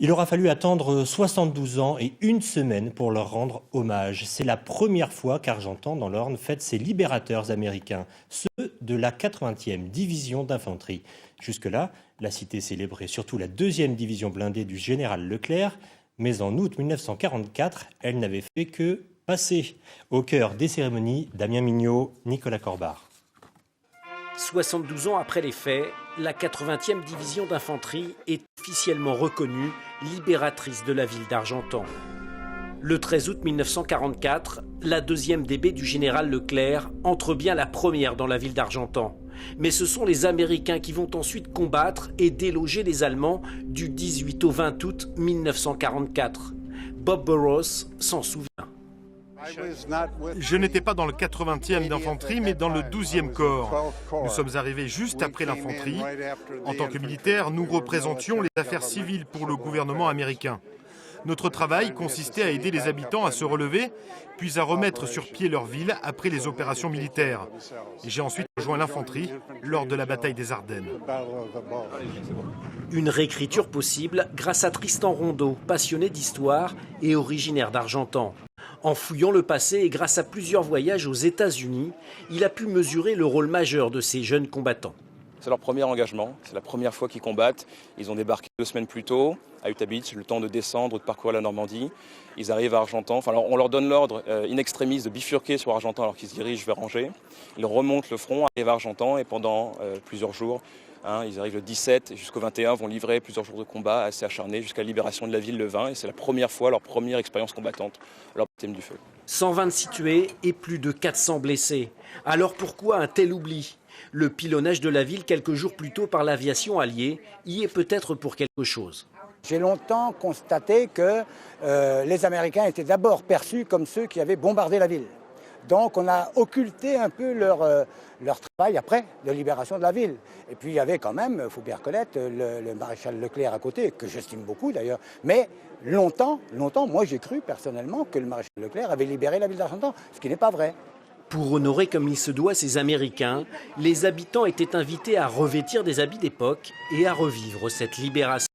Il aura fallu attendre 72 ans et une semaine pour leur rendre hommage. C'est la première fois qu'Argentan dans l'Orne fête ses libérateurs américains, ceux de la 80e division d'infanterie. Jusque-là, la cité célébrait surtout la 2e division blindée du général Leclerc, mais en août 1944, elle n'avait fait que passer. Au cœur des cérémonies, Damien Mignot, Nicolas Corbard. 72 ans après les faits, la 80e division d'infanterie est officiellement reconnue libératrice de la ville d'Argentan. Le 13 août 1944, la 2e DB du général Leclerc entre bien la première dans la ville d'Argentan. Mais ce sont les Américains qui vont ensuite combattre et déloger les Allemands du 18 au 20 août 1944. Bob Burrows s'en souvient. Je n'étais pas dans le 80e d'infanterie, mais dans le 12e corps. Nous sommes arrivés juste après l'infanterie. En tant que militaires, nous représentions les affaires civiles pour le gouvernement américain. Notre travail consistait à aider les habitants à se relever, puis à remettre sur pied leur ville après les opérations militaires. J'ai ensuite rejoint l'infanterie lors de la bataille des Ardennes. Une réécriture possible grâce à Tristan Rondeau, passionné d'histoire et originaire d'Argentan. En fouillant le passé et grâce à plusieurs voyages aux États-Unis, il a pu mesurer le rôle majeur de ces jeunes combattants. C'est leur premier engagement, c'est la première fois qu'ils combattent. Ils ont débarqué 2 semaines plus tôt à Utah Beach, le temps de descendre, de parcourir la Normandie. Ils arrivent à Argentan. On leur donne l'ordre in extremis de bifurquer sur Argentan alors qu'ils se dirigent vers Angers. Ils remontent le front, arrivent à Argentan et pendant plusieurs jours, ils arrivent le 17 jusqu'au 21, vont livrer plusieurs jours de combat assez acharnés jusqu'à la libération de la ville le 20. Et c'est la première fois, leur première expérience combattante, leur baptême du feu. 120 tués et plus de 400 blessés. Alors pourquoi un tel oubli ? Le pilonnage de la ville quelques jours plus tôt par l'aviation alliée y est peut-être pour quelque chose. J'ai longtemps constaté que les Américains étaient d'abord perçus comme ceux qui avaient bombardé la ville. Donc on a occulté un peu leur travail après de libération de la ville. Et puis il y avait quand même, il faut bien reconnaître, le maréchal Leclerc à côté, que j'estime beaucoup d'ailleurs. Mais longtemps, moi j'ai cru personnellement que le maréchal Leclerc avait libéré la ville d'Argentan, ce qui n'est pas vrai. Pour honorer comme il se doit ces Américains, les habitants étaient invités à revêtir des habits d'époque et à revivre cette libération.